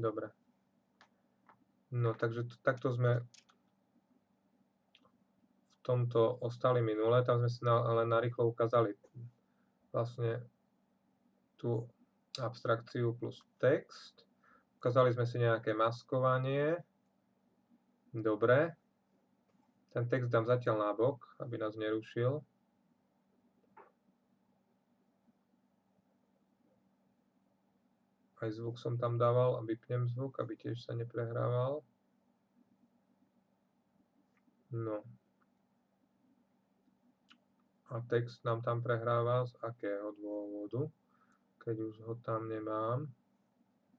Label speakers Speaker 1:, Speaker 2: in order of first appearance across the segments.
Speaker 1: Dobre. No, takže takto sme v tomto ostali minule. Tam sme si len narýchlo ukázali vlastne tú abstrakciu plus text. Ukázali sme si nejaké maskovanie. Dobre. Ten text dám zatiaľ nabok, aby nás nerušil. Aj zvuk som tam dával a vypnem zvuk, aby tiež sa neprehrával. No. A text nám tam prehráva z akého dôvodu? Keď už ho tam nemám.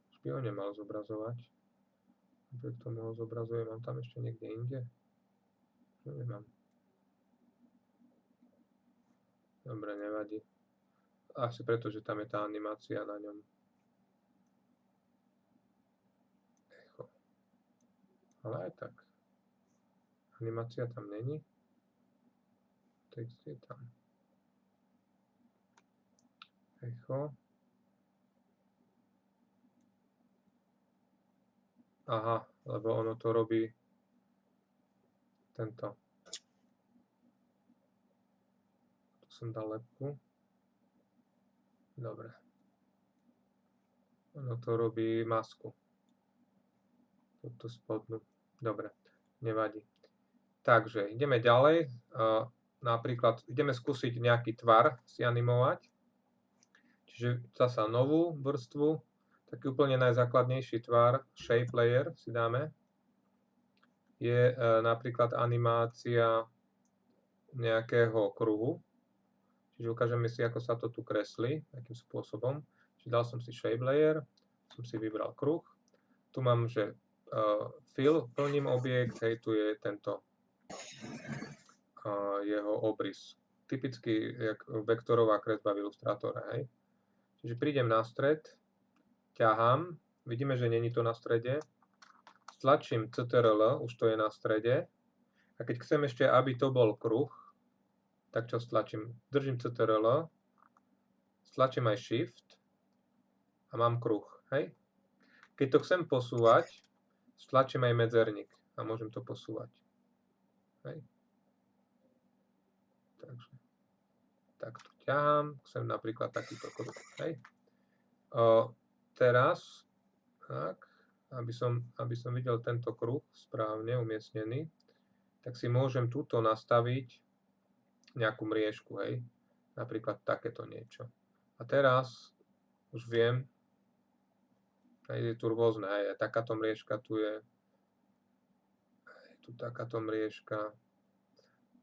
Speaker 1: Už by ho nemal zobrazovať. Napriek tomu ho zobrazujem. Mám tam ešte niekde inde? No, nemám. Dobre, nevadí. Asi preto, že tam je tá animácia na ňom. Echo. Ale aj tak. Animácia tam není. Text je tam. Echo. Aha, lebo ono to robí tento. Tu som dal lepku. Dobre. Ono to robí masku. Túto spodnú. Dobre, nevadí. Takže ideme ďalej. Napríklad ideme skúsiť nejaký tvar si animovať. Čiže zasa novú vrstvu. Taký úplne najzákladnejší tvar, shape layer si dáme. Je napríklad animácia nejakého kruhu. Čiže ukážeme si, ako sa to tu kreslí, akým spôsobom. Čiže dal som si shape layer, som si vybral kruh. Tu mám, že fill, plním objekt, hej, tu je tento jeho obrys. Typicky jak vektorová kresba v Illustrátore, hej. Čiže prídem na stred, ťahám, vidíme, že není to na strede, stlačím CTRL, už to je na strede, a keď chcem ešte, aby to bol kruh, tak čo stlačím? Držím CTRL, stlačím aj Shift a mám kruh, hej. Keď to chcem posúvať, stlačím aj medzerník a môžem to posúvať, hej. Takže takto ťahám, chcem napríklad takýto kruh, hej. Teraz, tak, aby som videl tento kruh správne umiestnený, tak si môžem túto nastaviť nejakú mriežku, hej, napríklad takéto niečo. A teraz už viem, je tu rôzne, hej, takáto mriežka tu je tu takáto mriežka.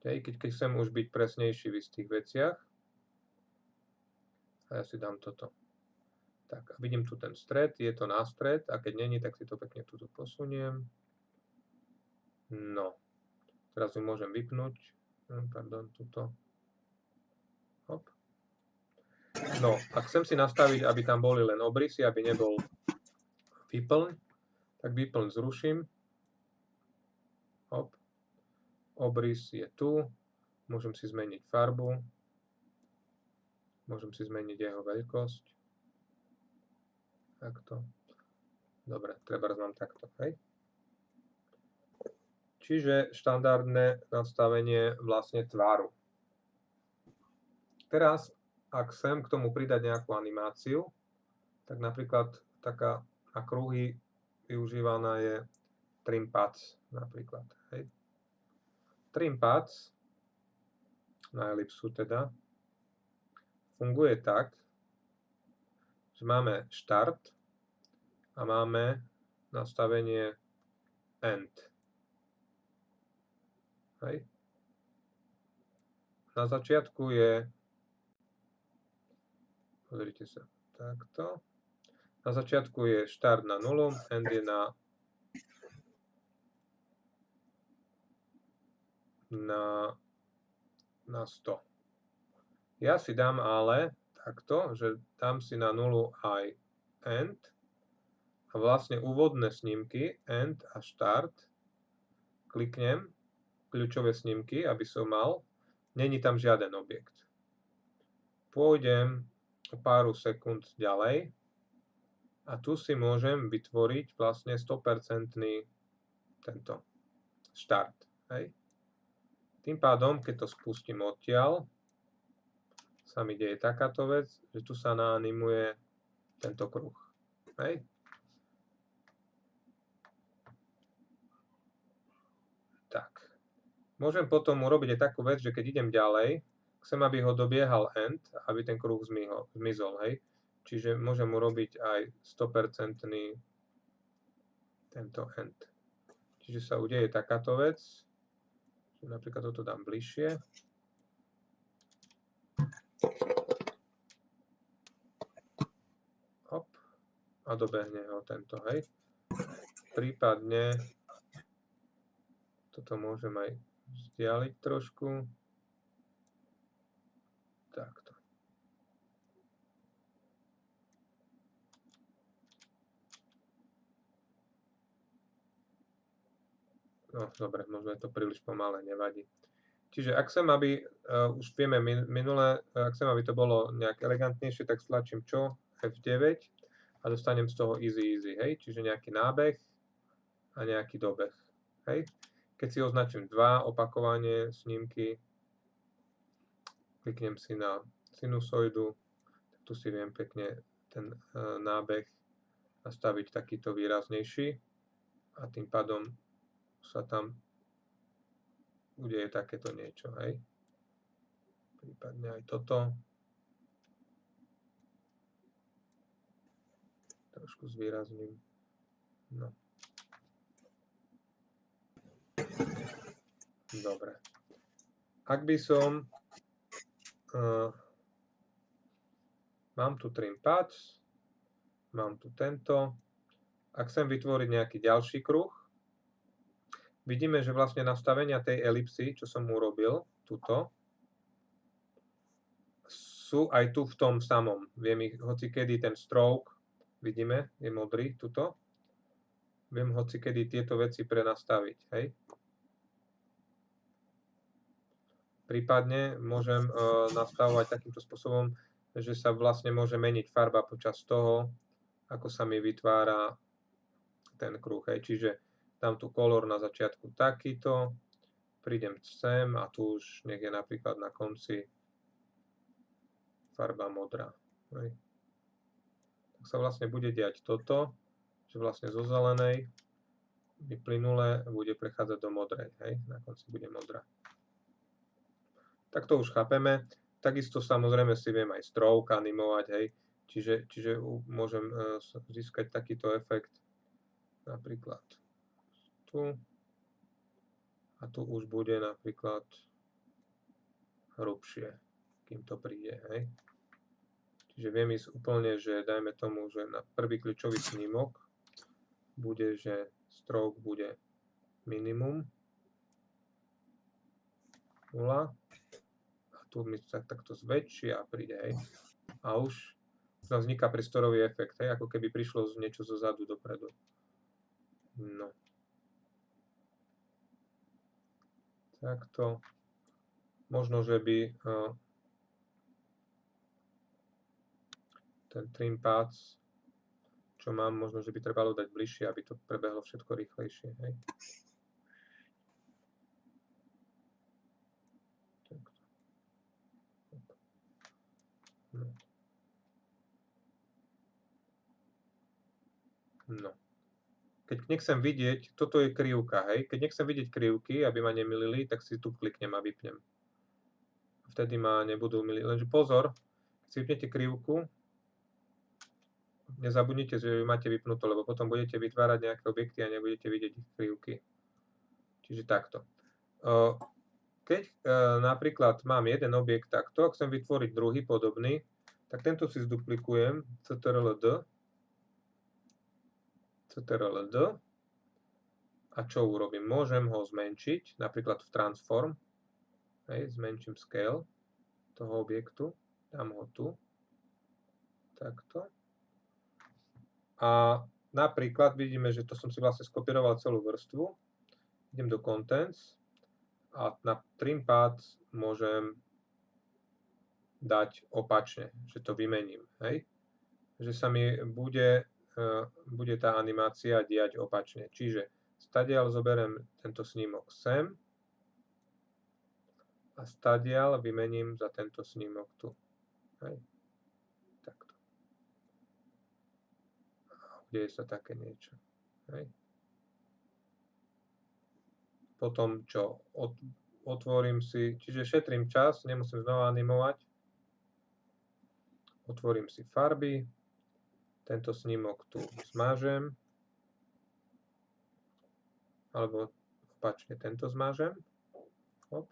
Speaker 1: Hej, keď chcem už byť presnejší v istých veciach, a ja si dám toto. Tak, a vidím tu ten stred, je to na stred, a keď není, tak si to pekne tu posuniem. No, teraz ju môžem vypnúť. Pardon, tuto. Hop. No, ak chcem si nastaviť, aby tam boli len obrysy, aby nebol výplň, tak výplň zruším. Hop. Obrys je tu. Môžem si zmeniť farbu. Môžem si zmeniť jeho veľkosť. Takto. Dobre, treba mám takto, hej. Čiže štandardné nastavenie vlastne tvaru. Teraz, ak chcem k tomu pridať nejakú animáciu, tak napríklad taká na kruhy využívaná je Trim Paths napríklad, hej. Trim Paths na elipsu teda funguje tak, že máme štart a máme nastavenie end. Hej. Na začiatku je, pozrite sa, takto. Na začiatku je štart na 0, end je na 100. Ja si dám ale takto, že dám si na 0 aj end a vlastne úvodné snímky, end a štart, kliknem, kľúčové snímky, aby som mal, není tam žiaden objekt. Pôjdem o pár sekúnd ďalej A tu si môžem vytvoriť vlastne 100% tento štart. Hej. Tým pádom, keď to spustím odtiaľ, sa mi deje takáto vec, že tu sa naanimuje tento kruh. Hej. Tak. Môžem potom urobiť aj takú vec, že keď idem ďalej, chcem, aby ho dobiehal end, aby ten kruh zmizol. Hej. Čiže môžem urobiť aj 100% tento end. Čiže sa udeje takáto vec, že napríklad toto dám bližšie. Hop. A dobehne ho tento, hej. Prípadne toto môžem aj vzdialiť trošku. Takto. No, dobre, možno je to príliš pomalé, nevadí. Čiže ak chcem, aby, už vieme minule, ak chcem, aby to bolo nejak elegantnejšie, tak stlačím čo? F9 a dostanem z toho easy, hej? Čiže nejaký nábeh a nejaký dobeh, hej? Keď si označím 2 opakovanie snímky, kliknem si na sinusoidu, tak tu si viem pekne ten nábeh nastaviť takýto výraznejší a tým pádom sa tam udeje takéto niečo, hej. Prípadne aj toto. Trošku zvýrazním. No. Dobre. Ak by som mám tu trim paths, mám tu tento. Ak chcem vytvoriť nejaký ďalší kruh, vidíme, že vlastne nastavenia tej elipsy, čo som urobil, tuto, sú aj tu v tom samom. Viem ich hocikedy ten stroke, vidíme, je modrý, tuto. Viem hocikedy tieto veci prenastaviť, hej. Prípadne môžem nastavovať takýmto spôsobom, že sa vlastne môže meniť farba počas toho, ako sa mi vytvára ten kruh, hej. Čiže dám tu color na začiatku takýto, prídem sem a tu už nech je napríklad na konci farba modrá. Hej. Tak sa vlastne bude diať toto, že vlastne zo zelenej vyplynule bude prechádzať do modrej. Hej. Na konci bude modrá. Tak to už chápeme. Takisto samozrejme si viem aj stroke animovať. Hej. Čiže môžem získať takýto efekt napríklad tu. A tu už bude napríklad hrubšie, kým to príde, hej. Čiže viem ísť úplne, že dajme tomu, že na prvý kľúčový snímok bude, že stroke bude minimum 0 a tu mi sa takto zväčší a príde, hej. A už tam vzniká priestorový efekt, hej, ako keby prišlo niečo zo zadu dopredu. No. Takto. Možno, že by ten trim paths, čo mám, možno, že by trebalo dať bližšie, aby to prebehlo všetko rýchlejšie. Hej. No. Keď nechcem vidieť, toto je krivka, hej. Keď nechcem vidieť krivky, aby ma nemilili, tak si tu kliknem a vypnem. Vtedy ma nebudú miliť. Lenže pozor, keď si vypnete krivku, nezabudnite, že máte vypnuté, lebo potom budete vytvárať nejaké objekty a nebudete vidieť ich krivky. Čiže takto. Keď napríklad mám jeden objekt takto, ak chcem vytvoriť druhý podobný, tak tento si zduplikujem, CTRL-D, a čo urobím? Môžem ho zmenšiť, napríklad v transform, hej, zmenším scale toho objektu, dám ho tu, takto. A napríklad vidíme, že to som si vlastne skopíroval celú vrstvu, idem do contents a na trim paths môžem dať opačne, že to vymením, hej. Že sa mi bude bude tá animácia diať opačne. Čiže stadiaľ zoberiem tento snímok sem a stadiaľ vymením za tento snímok tu. Hej. Takto. Udeje sa také niečo. Hej. Potom čo? Otvorím si, čiže šetrím čas, nemusím znova animovať. Otvorím si farby, tento snímok tu zmážem, alebo opačne tento zmážem. Hop.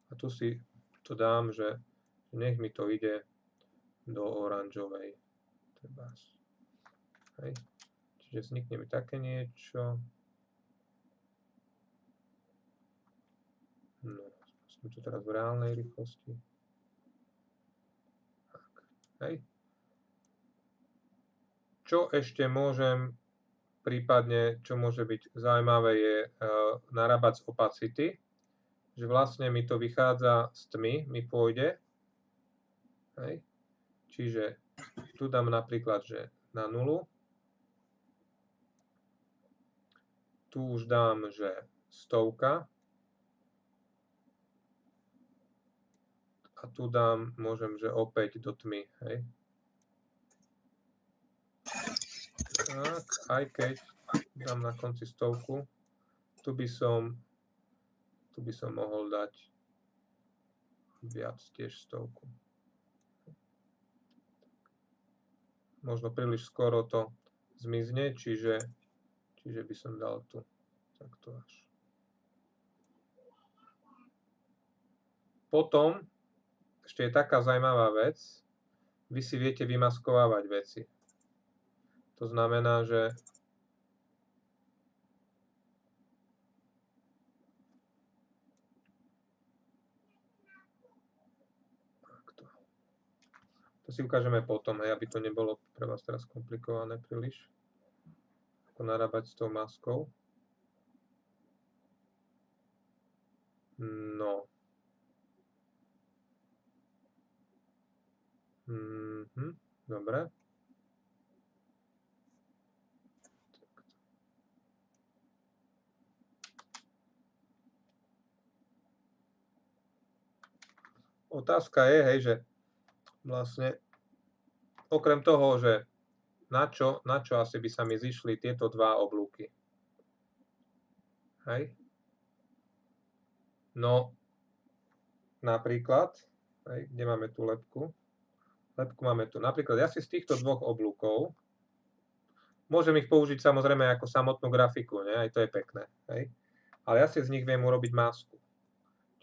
Speaker 1: A tu si to dám, že nech mi to ide do oranžovej. Hej. Čiže vznikne mi také niečo. No, som tu teraz v reálnej rýchlosti. Tak, hej. Čo ešte môžem, prípadne, čo môže byť zaujímavé, je narábať z opacity, že vlastne mi to vychádza z tmy, mi pôjde. Hej. Čiže tu dám napríklad, že na 0. Tu už dám, že 100. A tu dám, môžem, že opäť do tmy, hej. Tak, aj keď dám na konci 100, tu by som mohol dať viac tiež 100. Možno príliš skoro to zmizne, čiže by som dal tu takto až. Potom ešte je taká zaujímavá vec, vy si viete vymaskovávať veci. To znamená, že to si ukážeme potom, hej, aby to nebolo pre vás teraz komplikované príliš. Ako narábať s tou maskou. No. Dobre. Otázka je, hej, že vlastne okrem toho, že na čo asi by sa mi zišli tieto dva oblúky. Hej. No, napríklad, hej, kde máme tú lebku? Lebku máme tu. Napríklad ja si z týchto dvoch oblúkov môžem ich použiť samozrejme ako samotnú grafiku, ne? Aj to je pekné. Hej? Ale ja si z nich viem urobiť masku.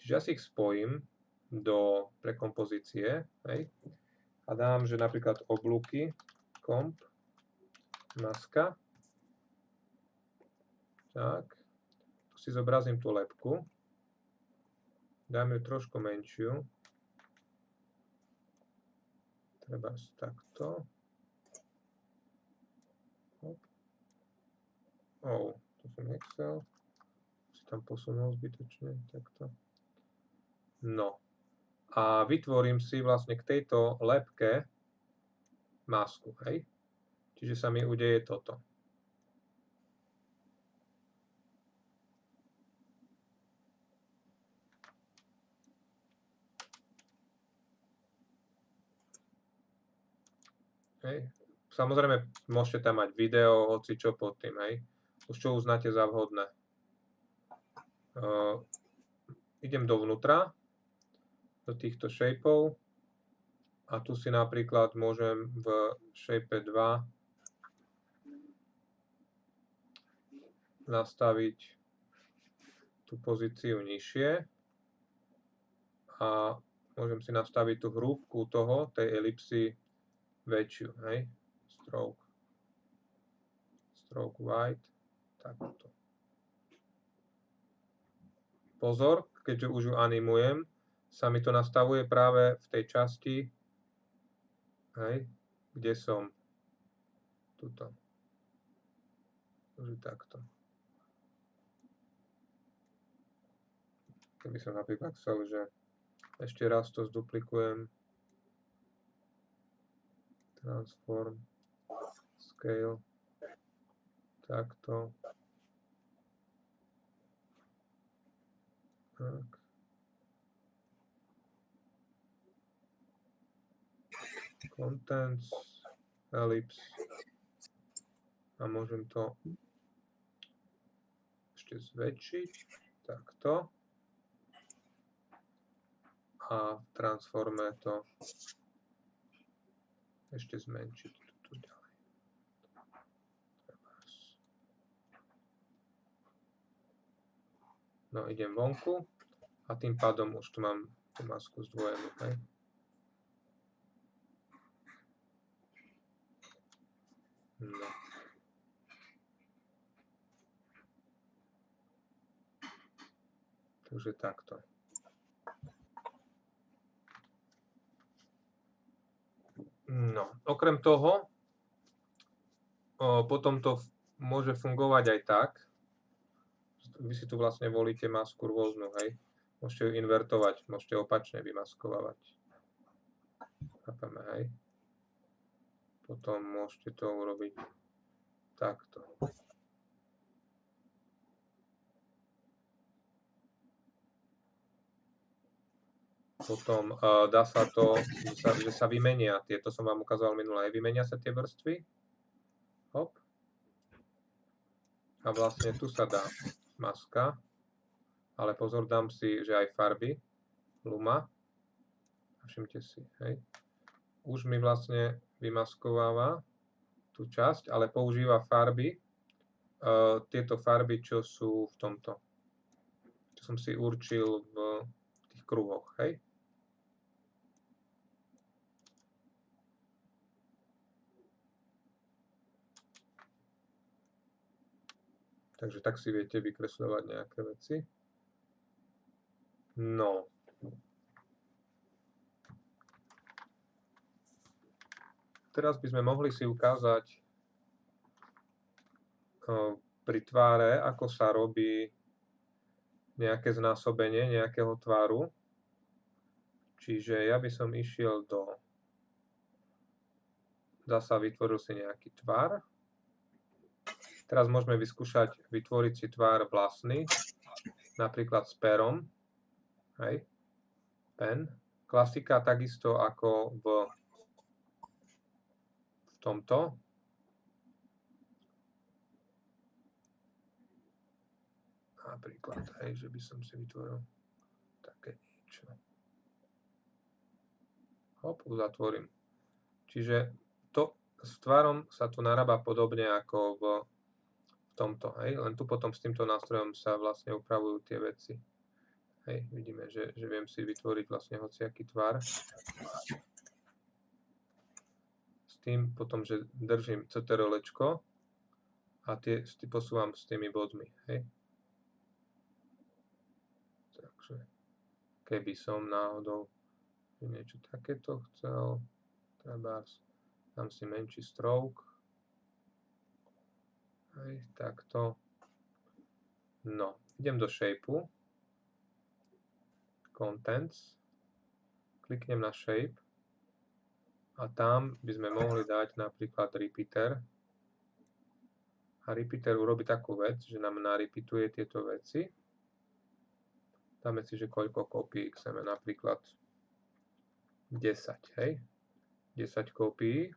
Speaker 1: Čiže ja si ich spojím do prekompozície, hej? A dám, že napríklad oblúky, komp, maska. Tak. Tu si zobrazím tú lebku. Dám ju trošku menšiu. Treba takto. To som nechcel. Si tam posunul zbytočne. Takto. No. A vytvorím si vlastne k tejto lebke masku. Hej? Čiže sa mi udeje toto. Hej. Samozrejme, môžete tam mať video, hoci čo pod tým, hej. Už čo uznáte za vhodné. Idem dovnútra, do týchto shapeov a tu si napríklad môžem v shape 2 nastaviť tú pozíciu nižšie a môžem si nastaviť tú hrúbku tej elipsy väčšiu, hej, stroke white, takto. Pozor, keďže už ju animujem, sa mi to nastavuje práve v tej časti, hej, kde som tuto. Už takto. Keby som napríklad chcel, že ešte raz to zduplikujem. Transform, Scale. Takto. Tak. Contents, ellipse. A môžem to ešte zväčšiť. Takto. A v transforme to ešte zmenšiť. Tu ďalej. No, idem vonku a tým pádom už tu mám tú masku zdvojenú. Hej. No. Takže takto. No, okrem toho, potom to môže fungovať aj tak. Vy si tu vlastne volíte masku rôznu, hej. Môžete ju invertovať, môžete opačne vymaskovávať. Chápeme, hej. Potom môžete to urobiť takto. Potom dá sa to, že sa vymenia, tieto som vám ukazoval minulé, vymenia sa tie vrstvy. Hop. A vlastne tu sa dá maska, ale pozor, dám si, že aj farby, luma. Všimte si, hej. Už mi vlastne vymaskováva tú časť, ale používa farby, tieto farby, čo sú v tomto, čo som si určil v tých kruhoch, hej. Takže tak si viete vykresľovať nejaké veci. No. Teraz by sme mohli si ukázať pri tváre, ako sa robí nejaké znásobenie nejakého tvaru. Čiže ja by som išiel do... Zasa vytvoril si nejaký tvar. Teraz môžeme vyskúšať vytvoriť si tvar vlastný, napríklad s perom. Hej. Pen. Klasika takisto ako v tomto. Napríklad, hej, že by som si vytvoril také niečo. Hop, uzatvorím. Čiže to s tvarom sa tu narába podobne ako v tomto, hej, len tu potom s týmto nástrojom sa vlastne upravujú tie veci. Hej, vidíme, že viem si vytvoriť vlastne hociaký tvar. S tým potom, že držím CTRL-čko a tie posúvam s tými bodmi, hej. Takže, keby som náhodou niečo takéto chcel, trebárs, dám si menší stroke. Hej, takto. No, idem do shapeu. Contents. Kliknem na shape. A tam by sme mohli dať napríklad repeater. A repeater urobí takú vec, že nám narepeatuje tieto veci. Dáme si, že koľko kópií chceme, napríklad 10, hej? 10 kópií.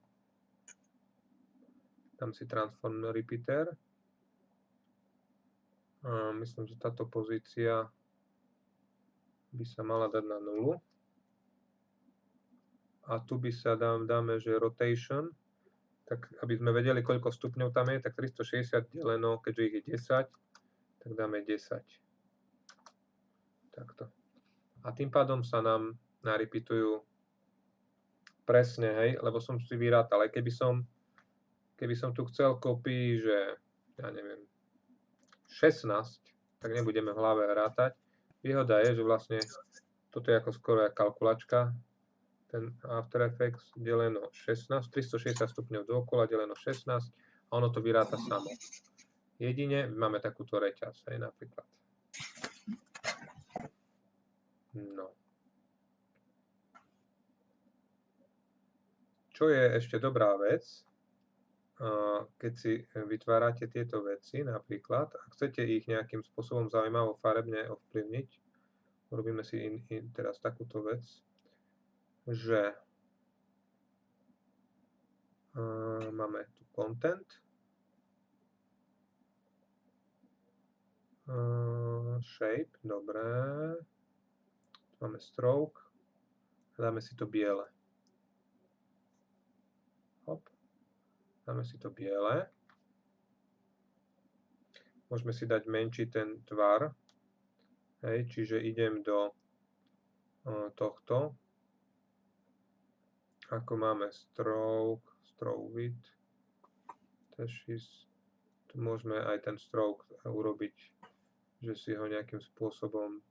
Speaker 1: Dám si transform repeater. Myslím, že táto pozícia by sa mala dať na 0. A tu by sa dáme, že rotation, tak aby sme vedeli, koľko stupňov tam je, tak 360 deleno, keďže ich je 10, tak dáme 10. Takto. A tým pádom sa nám narepeatujú presne, hej, lebo som si vyrátal, aj keby som tu chcel kopii, že, ja neviem, 16, tak nebudeme v hlave rátať. Výhoda je, že vlastne toto je ako skoro jak kalkulačka, ten After Effects deleno 16, 360 stupňov dookola deleno 16 a ono to vyráta samo. Jedine máme takúto reťaz, hej, napríklad. No. Čo je ešte dobrá vec, keď si vytvárate tieto veci, napríklad, a chcete ich nejakým spôsobom zaujímavo farebne ovplyvniť, urobíme si teraz takúto vec, že máme tu content, shape, dobré, tu máme stroke, dáme si to biele. Hop. Dáme si to biele. Môžeme si dať menší ten tvar. Hej, čiže idem do tohto. Ako máme stroke width, tu môžeme aj ten stroke urobiť, že si ho nejakým spôsobom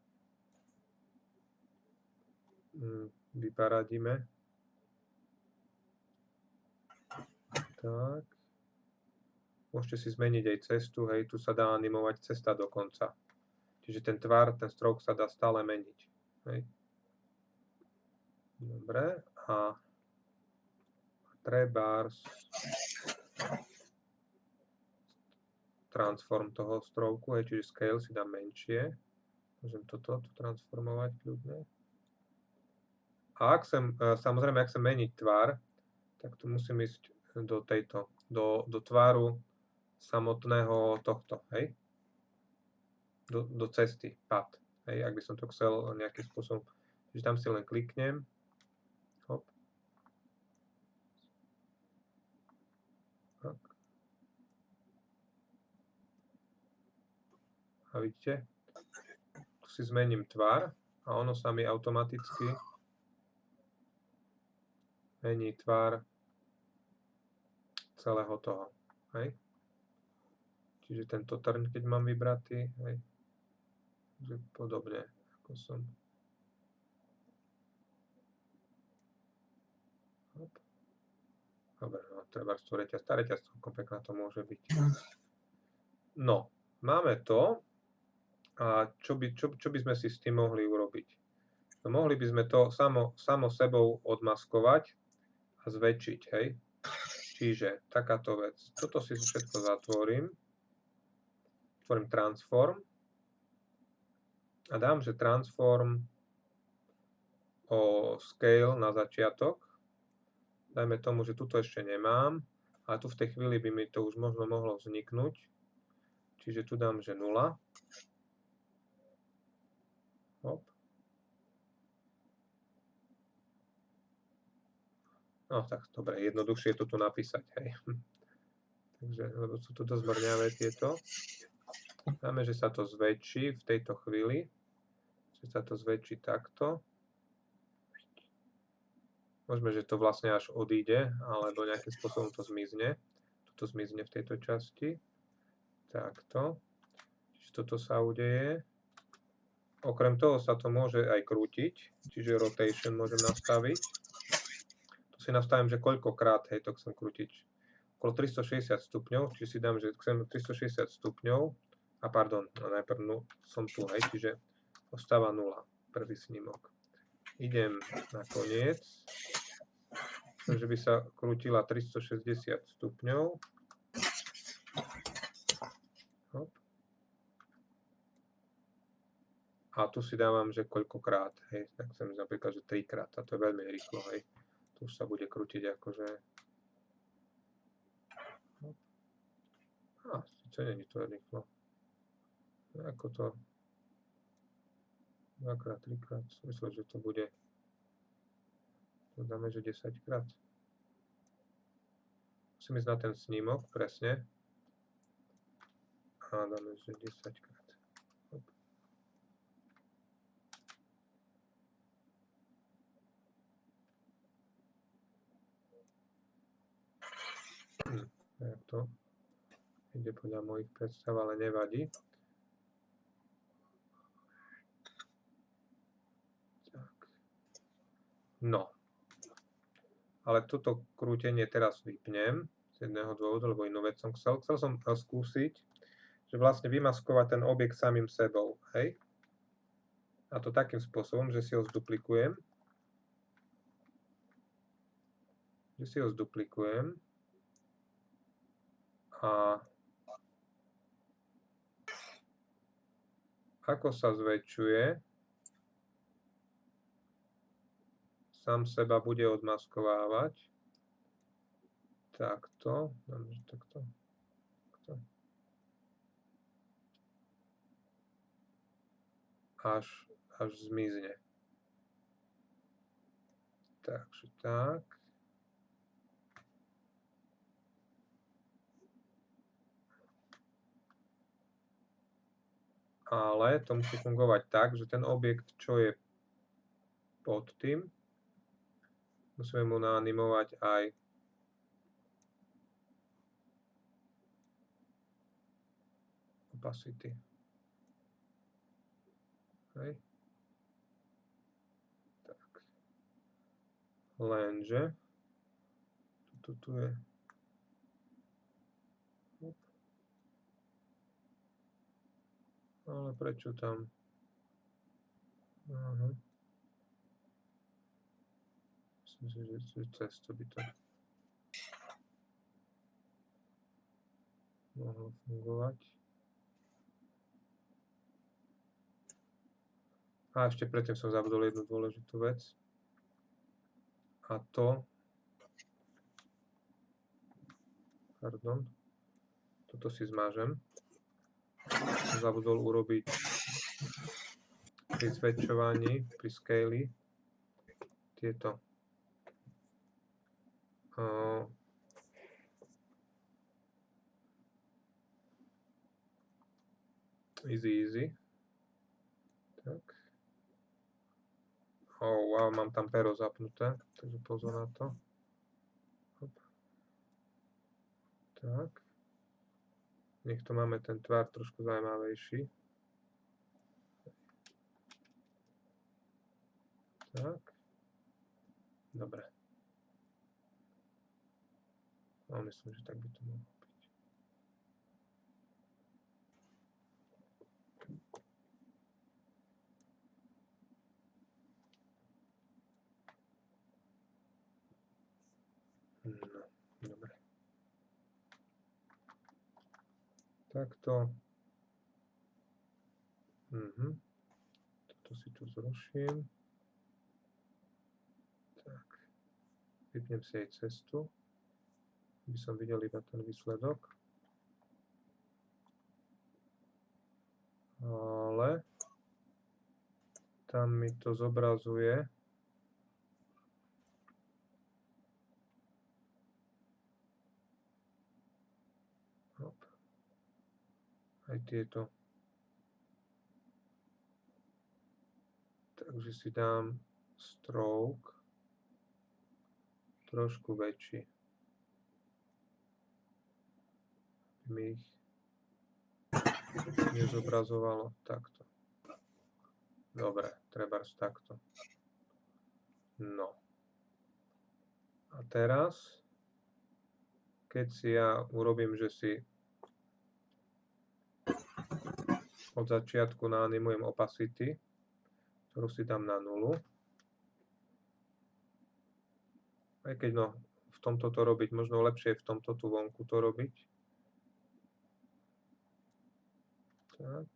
Speaker 1: vyparadíme. Tak. Môžete si zmeniť aj cestu, hej, tu sa dá animovať cesta dokonca. Čiže ten tvar, ten stroke sa dá stále meniť. Hej. Dobre, a trebárs transform toho stroke, hej, čiže scale si dám menšie. Môžem toto transformovať kľudne. A samozrejme, ak chcem meniť tvar, tak tu musím ísť do tvaru samotného tohto, hej? Do cesty, path, hej? Ak by som to chcel nejakým spôsobom, čiže tam si len kliknem, hop. Tak. A vidíte? Tu si zmením tvar a ono sa mi automaticky mení tvar celého toho, hej? Čiže tento trň, keď mám vybratý, hej, že podobne, ako som. Hop. Dobre, no, treba tá reťaz celkom pekná to môže byť. No, máme to. A čo by sme si s tým mohli urobiť? No, mohli by sme to samo sebou odmaskovať a zväčšiť, hej? Čiže takáto vec. Toto si všetko zatvorím. Otvorím transform a dám, že transform o scale na začiatok. Dajme tomu, že tuto ešte nemám, a tu v tej chvíli by mi to už možno mohlo vzniknúť. Čiže tu dám, že 0. Hop. No tak, dobre, jednoduchšie je to tu napísať, hej. Takže, lebo sú to dosť mrňavé tieto. Dáme, že sa to zväčší v tejto chvíli. Že sa to zväčší takto. Môžeme, že to vlastne až odíde, alebo nejakým spôsobom to zmizne. Toto zmizne v tejto časti. Takto. Čiže toto sa udeje. Okrem toho sa to môže aj krútiť, čiže rotation môžem nastaviť. Tu si nastavím, že koľkokrát, hej, to chcem krútiť. Okolo 360 stupňov, čiže si dám, že chcem 360 stupňov. A pardon, najprv som tu, hej, čiže ostáva 0, prvý snímok. Idem na koniec, chcem, že by sa krútila 360 stupňov. Hop. A tu si dávam, že koľkokrát, hej, tak chcem napríklad, že 3-krát, a to je veľmi rýchlo, hej. Tu sa bude krútiť akože... Hop. Sice není to rýchlo. Ako to... 2-krát, 3-krát, myslím, že to bude... Tu dáme, že 10-krát. Musím ísť na ten snímok, presne. A dáme, že 10-krát. Hop. Jak to? Ide podľa mojich predstav, ale nevadí. Tak. No. Ale toto krútenie teraz vypnem z jedného dôvodu, lebo inú vec som chcel. Chcel som skúsiť, že vlastne vymaskovať ten objekt samým sebou, hej? A to takým spôsobom, že si ho zduplikujem. A ako sa zväčšuje, sám seba bude odmaskovávať. Takto. Takto. Až zmizne. Takže tak. Ale to musí fungovať tak, že ten objekt, čo je pod tým, musíme mu naanimovať aj opacity. Hej. Tak. Lenže tu je. Ale prečo tam? Aha. Myslím si, že cez to by to mohlo fungovať. A ešte predtým som zabudol jednu dôležitú vec. A to... Pardon. Toto si zmážem. Som zabudol urobiť pri zväčšovaní, pri scale tieto easy. Tak. Oh, wow, mám tam pero zapnuté, takže pozor na to. Hop. Tak. Nech to máme ten tvar trošku zaujímavejší. Tak. Dobre. No, myslím, že tak by to mohlo byť. No, dobre. Takto. Toto si tu zruším. Tak. Vypnem si aj cestu, aby som videl iba ten výsledok. Ale tam mi to zobrazuje aj tieto. Takže si dám stroke trošku väčší. Aby mi ich nezobrazovalo takto. Dobre, trebárs takto. No. A teraz, keď si ja urobím, že si od začiatku naanimujem opacity, ktorú si dám na 0. Aj keď no, v tomto to robiť, možno lepšie je v tomto tu vonku to robiť. Tak.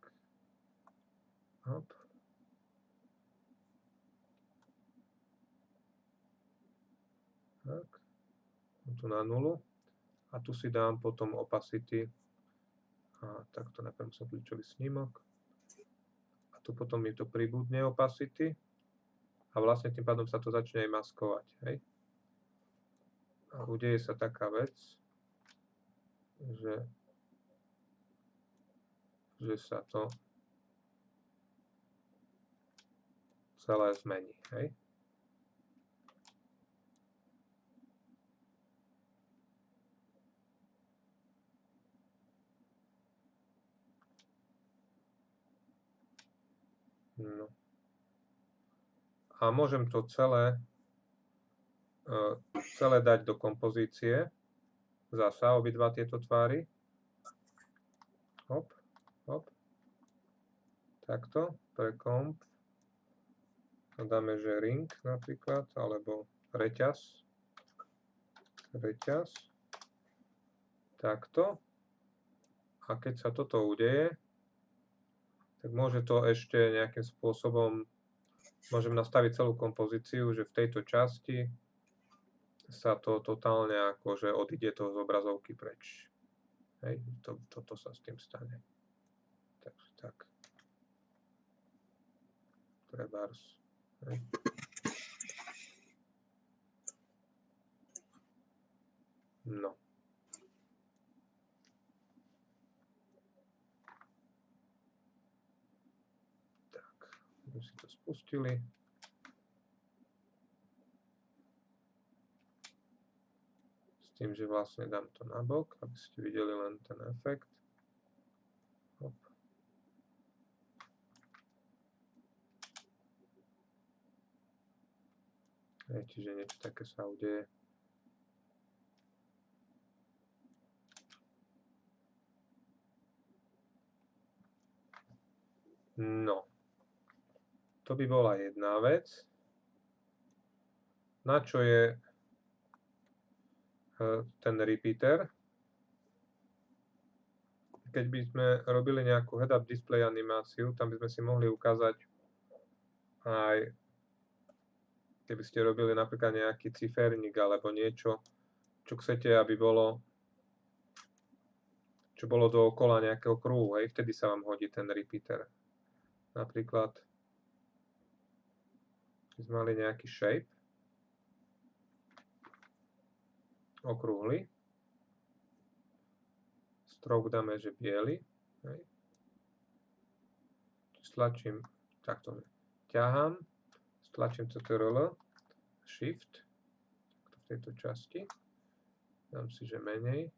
Speaker 1: Hop. Tak. Tu na 0. A tu si dám potom opacity. A takto najprv som kľúčový snímok. A tu potom mi to pribudne opacity. A vlastne tým pádom sa to začne aj maskovať. Hej? A udeje sa taká vec, že sa to celé zmení. Hej? No. A môžem to celé dať do kompozície. Zasa obidva tieto tvary. Hop, hop. Takto, pre komp. Dáme, že ring napríklad, alebo reťaz. Takto. A keď sa toto udeje, tak môže to ešte nejakým spôsobom, môžem nastaviť celú kompozíciu, že v tejto časti sa to totálne akože odíde to z obrazovky preč. Hej, toto sa s tým stane. Takže tak. Trebárs. Hej. No. Tak, už si to spustili. S tým, že vlastne dám to nabok, aby ste videli len ten efekt. Hop. Hej, čiže niečo také sa udeje. No, to by bola jedna vec. Na čo je ten repeater? Keď by sme robili nejakú head-up display animáciu, tam by sme si mohli ukázať aj, keby ste robili napríklad nejaký ciferník alebo niečo, čo chcete, aby bolo, čo bolo dookola nejakého kruhu, hej, vtedy sa vám hodí ten repeater. Napríklad, keď sme mali nejaký shape, okrúhly, stroke dáme, že biely, hej. Stlačím, takto ťahám, stlačím CTRL, Shift, v tejto časti, dám si, že menej,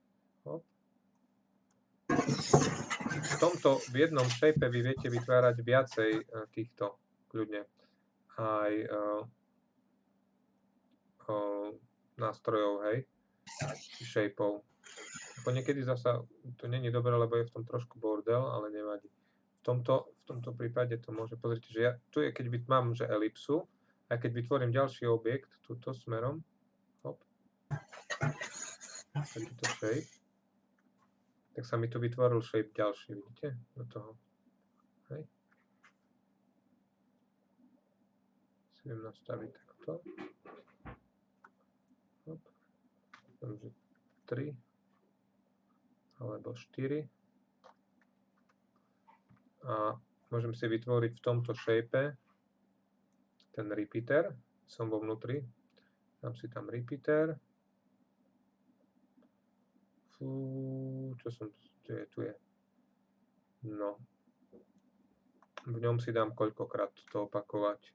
Speaker 1: hop. V jednom shape vy viete vytvárať viacej týchto, kľudne, aj nástrojov, hej, shapeov. Niekedy zasa to není dobré, lebo je v tom trošku bordel, ale nevadí. V tomto prípade to môže, pozrite, že ja, tu je, keď mám, že elipsu, a keď vytvorím ďalší objekt, túto smerom, hop, takýto shape, tak sa mi tu vytvoril shape ďalší, vidíte, do toho, hej. Si viem nastaviť takto, hop, takže 3, alebo 4, a môžem si vytvoriť v tomto shape ten repeater, som vo vnútri, dám si tam repeater, čo som, tu je, no, v ňom si dám koľkokrát to opakovať,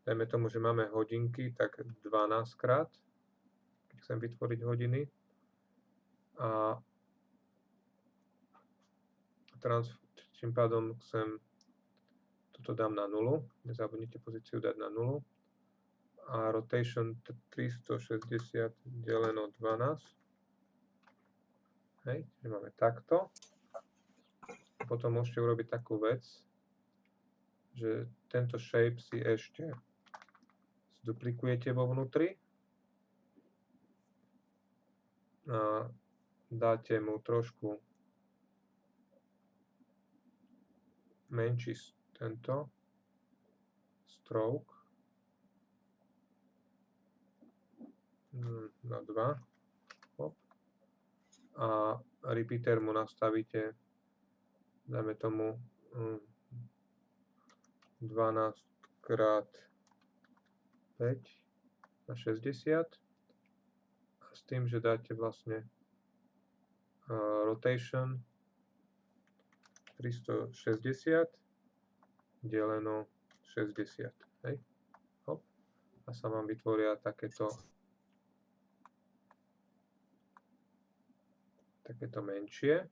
Speaker 1: dajme tomu, že máme hodinky, tak 12 krát, keď chcem vytvoriť hodiny, a tým pádom chcem, toto dám na 0, nezabudnite pozíciu dať na 0, a rotation 360 deleno 12, hej, čiže máme takto. Potom môžete urobiť takú vec, že tento shape si ešte zduplikujete vo vnútri a dáte mu trošku menší tento stroke na 2, hop, a repeater mu nastavíte, dáme tomu 12 krát 5 na 60, a s tým, že dáte vlastne rotation 360 deleno 60, hej, hop, a sa vám vytvoria takéto menšie,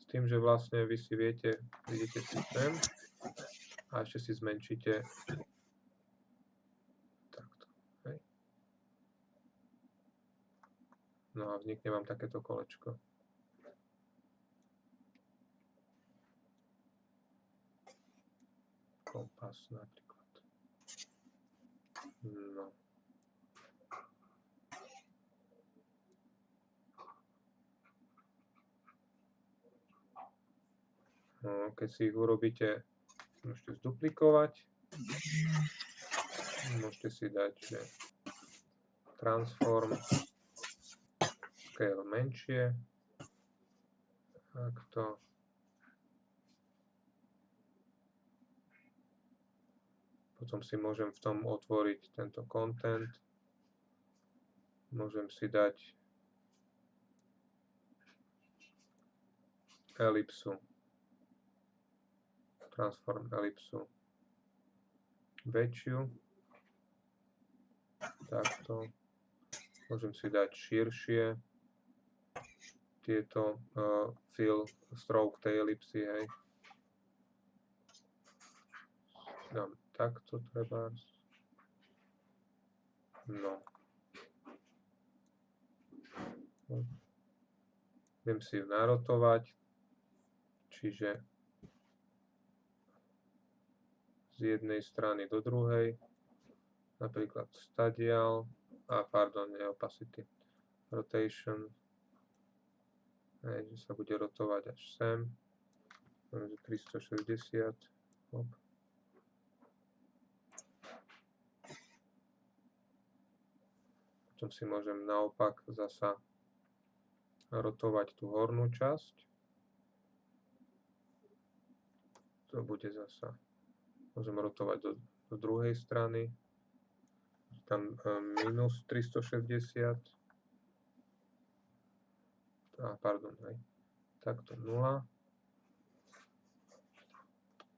Speaker 1: s tým, že vlastne vy si viete, vidíte si sem a ešte si zmenšíte takto, hej. No a vznikne vám takéto kolečko. Kompas napríklad. No. Keď si ich urobíte, môžete zduplikovať. Môžete si dať, že transform scale menšie. Takto. Potom si môžem v tom otvoriť tento content. Môžem si dať elipsu. Transform elipsu väčšiu. Takto. Môžem si dať širšie tieto fill stroke tej elipsy, hej. Dám takto treba. No. Viem si ju narotovať, čiže z jednej strany do druhej, napríklad stadial, opacity, rotation, že sa bude rotovať až sem, 360, hop. Potom si môžem naopak zasa rotovať tú hornú časť. To bude zasa, môžem rotovať do druhej strany. Tam minus 360. Hej. Takto 0.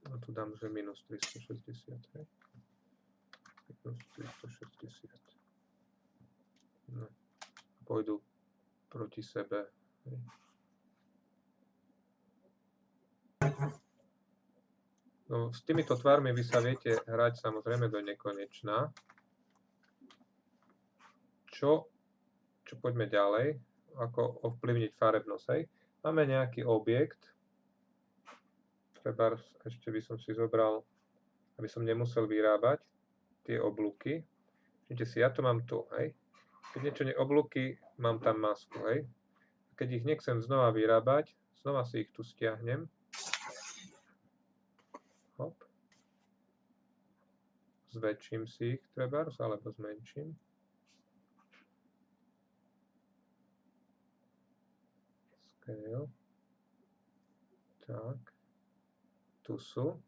Speaker 1: A tu dám, že minus 360. Hej. Minus 360. No. Pôjdu proti sebe. Hej. No, s týmito tvarmi vy sa viete hrať samozrejme do nekonečna. Čo poďme ďalej, ako ovplyvniť farebnosť. Hej. Máme nejaký objekt, treba ešte by som si zobral, aby som nemusel vyrábať tie oblúky. Všimte si, ja to mám tu, hej. Keď niečo oblúky, mám tam masku, hej. Keď ich nechcem znova vyrábať, znova si ich tu stiahnem. Hop. Zväčším si ich trebárs, alebo zmenším. Scale. Tak. Tu sú.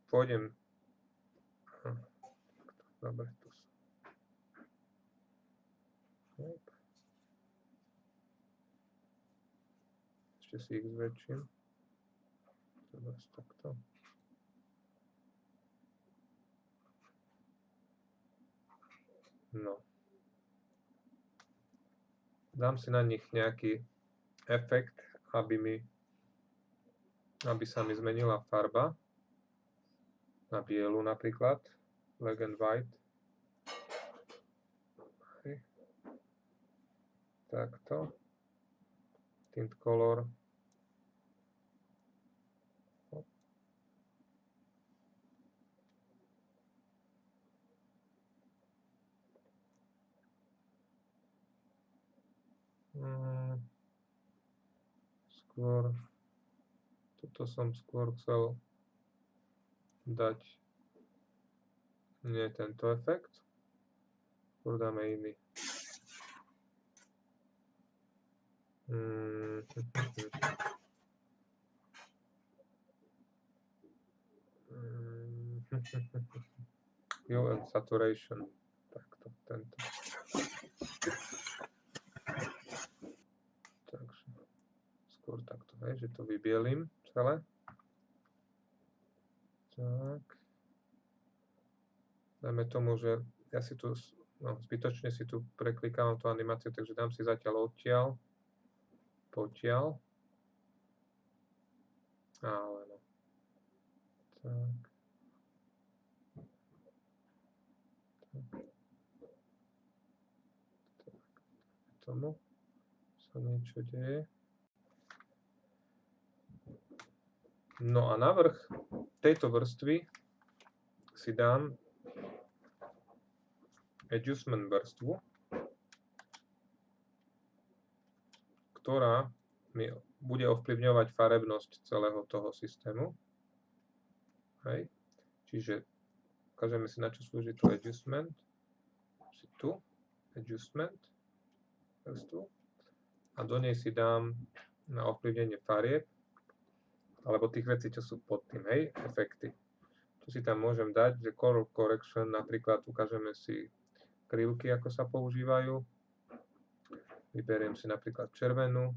Speaker 1: Pôjdem. Dobre, tu sú. Hop. Ešte si ich zväčším. Trebárs takto. No. Dám si na nich nejaký efekt, aby sa mi zmenila farba. Na bielu napríklad. Black and white. Hej. Takto. Tint color. Hop. Toto som skôr chcel dať nie tento efekt, skôr dáme iný. Hue and saturation. Takto, tento. Takže skôr takto, hej, že to vybielím celé. Tak. Dajme tomu, že ja si tu, zbytočne si tu preklikávam tú animáciu, takže dám si zatiaľ odtiaľ, potiaľ. Ale no. Tak. Tomu sa niečo deje. No a navrch tejto vrstvy si dám adjustment vrstvu, ktorá mi bude ovplyvňovať farebnosť celého toho systému. Hej. Čiže ukážeme si, na čo slúži tu adjustment. Si tu, adjustment, vrstvu. A do nej si dám na ovplyvnenie farieb, alebo tých vecí, čo sú pod tým, hej, efekty. Tu si tam môžem dať, že color correction, napríklad ukážeme si krivky, ako sa používajú. Vyberiem si napríklad červenú,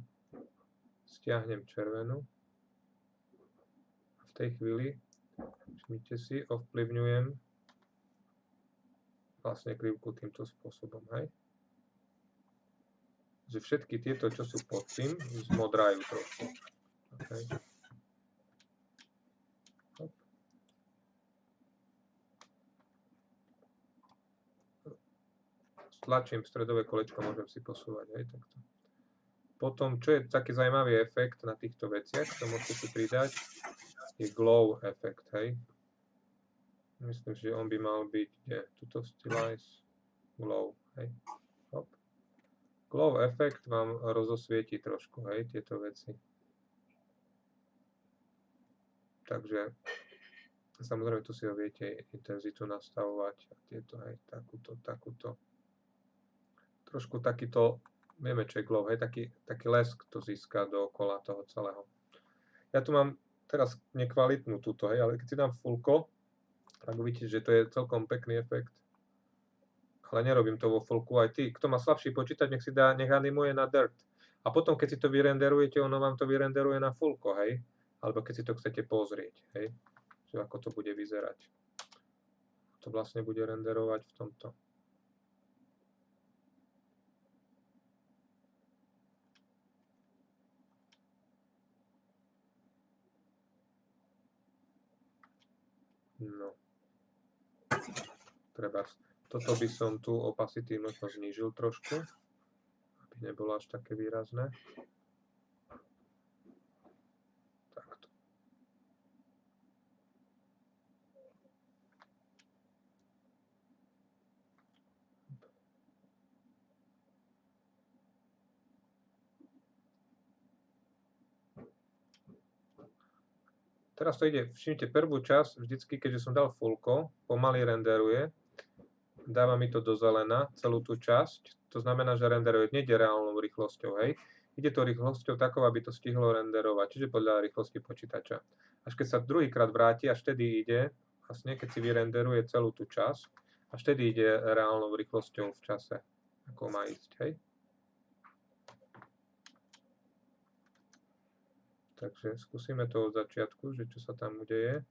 Speaker 1: stiahnem červenú. A v tej chvíli, všimnite si, ovplyvňujem vlastne krivku týmto spôsobom, hej. Že všetky tieto, čo sú pod tým, zmodrajú trošku. Okay. Stlačím stredové kolečko, môžem si posúvať, hej, takto. Potom, čo je taký zaujímavý efekt na týchto veciach, čo môžete si pridať, je glow efekt, hej. Myslím, že on by mal byť, kde? Tuto stylize, glow, hej. Hop. Glow efekt vám rozosvieti trošku, hej, tieto veci. Takže, samozrejme, tu si ho viete intenzitu nastavovať a tieto, hej, takúto. Trošku takýto, vieme, čo je glow, hej, taký lesk to získa dookola toho celého. Ja tu mám teraz nekvalitnú túto, hej, ale keď si dám fullko, tak uvidíte, že to je celkom pekný efekt. Ale nerobím to vo fullku, aj ty. Kto má slabší počítač, nech animuje na dirt. A potom, keď si to vyrenderujete, ono vám to vyrenderuje na fullko, hej. Alebo keď si to chcete pozrieť, hej. Že ako to bude vyzerať. To vlastne bude renderovať v tomto. No. Treba. Toto by som tu opacity možno znížil trošku, aby nebolo až také výrazné. Takto. Teraz to ide, všimnite, prvú časť, vždycky, keďže som dal fullko, pomaly renderuje, dáva mi to do zelena, celú tú časť, to znamená, že renderuje, nejde reálnou rýchlosťou, hej. Ide to rýchlosťou takou, aby to stihlo renderovať, čiže podľa rýchlosti počítača. Až keď sa druhýkrát vráti, až vtedy ide, vlastne keď si vyrenderuje celú tú časť, až vtedy ide reálnou rýchlosťou v čase, ako má ísť, hej. Takže skúsime to od začiatku, že čo sa tam udeje.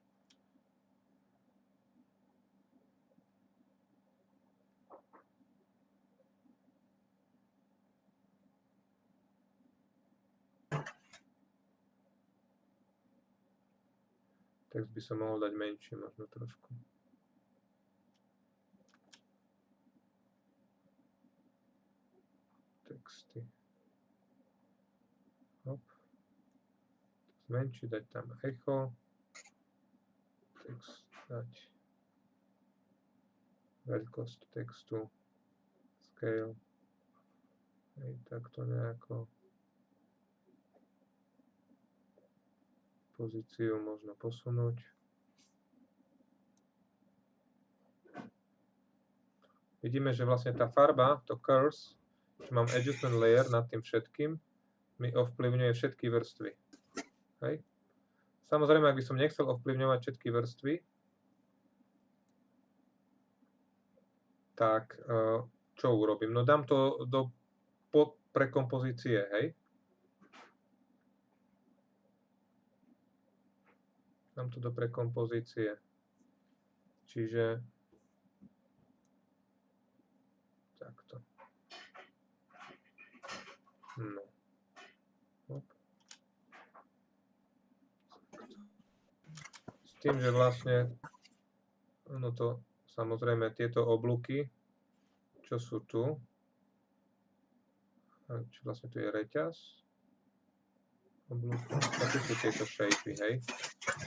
Speaker 1: Text by som mohol dať menší, možno trošku. Texty. Hop. Zmenšiť, dať tam echo. Text dať. Veľkosť textu. Scale. Hej, takto nejako. Pozíciu možno posunúť. Vidíme, že vlastne tá farba, to curse, čo mám adjustment layer nad tým všetkým, mi ovplyvňuje všetky vrstvy. Hej. Samozrejme, ak by som nechcel ovplyvňovať všetky vrstvy, tak čo urobím? No dám to do prekompozície, hej. Dám to do prekompozície. Čiže takto. No. Hop. S tým, že vlastne ono to, samozrejme, tieto oblúky, čo sú tu, čo vlastne tu je reťaz, oblúky, a tu sú tieto shapey, hej.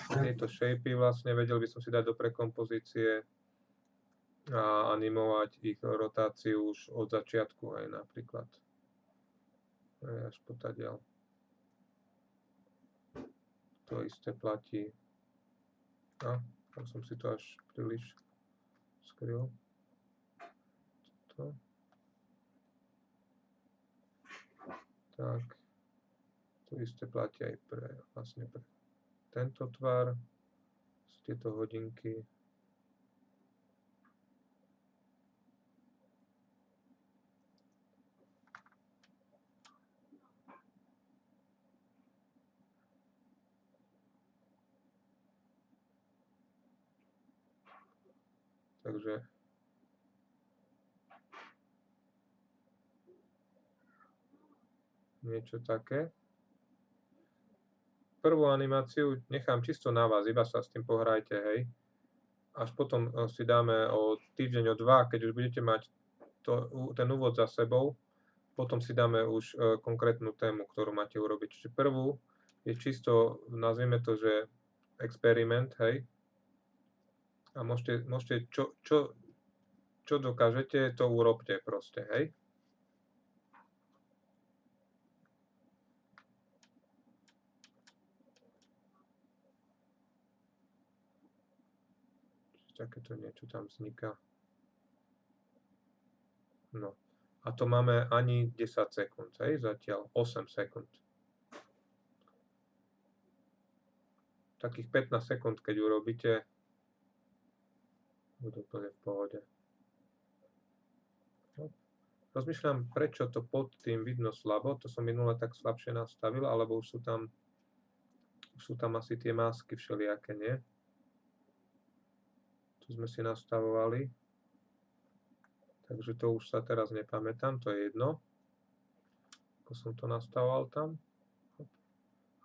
Speaker 1: Tieto shapey vlastne vedel by som si dať do prekompozície a animovať ich rotáciu už od začiatku, aj napríklad. Až potadiaľ. isté platí. No, tam som si to až príliš skryl. To. Tak, to isté platí aj vlastne pre tento tvar, tieto hodinky. Takže niečo také. Prvú animáciu nechám čisto na vás, iba sa s tým pohrajte, hej. Až potom si dáme o týždeň, o 2, keď už budete mať ten úvod za sebou, potom si dáme už konkrétnu tému, ktorú máte urobiť. Čiže prvú je čisto, nazvieme to, že experiment, hej. A môžete čo dokážete, to urobte proste, hej. Takéto niečo tam vzniká. No. A to máme ani 10 sekúnd, hej, zatiaľ 8 sekúnd. Takých 15 sekúnd, keď urobíte, bude úplne v pohode. No. Rozmýšľam, prečo to pod tým vidno slabo, to som minule tak slabšie nastavil, alebo už sú tam asi tie masky všelijaké, nie? Tu sme si nastavovali. Takže to už sa teraz nepamätám, to je jedno. Ako som to nastavoval tam.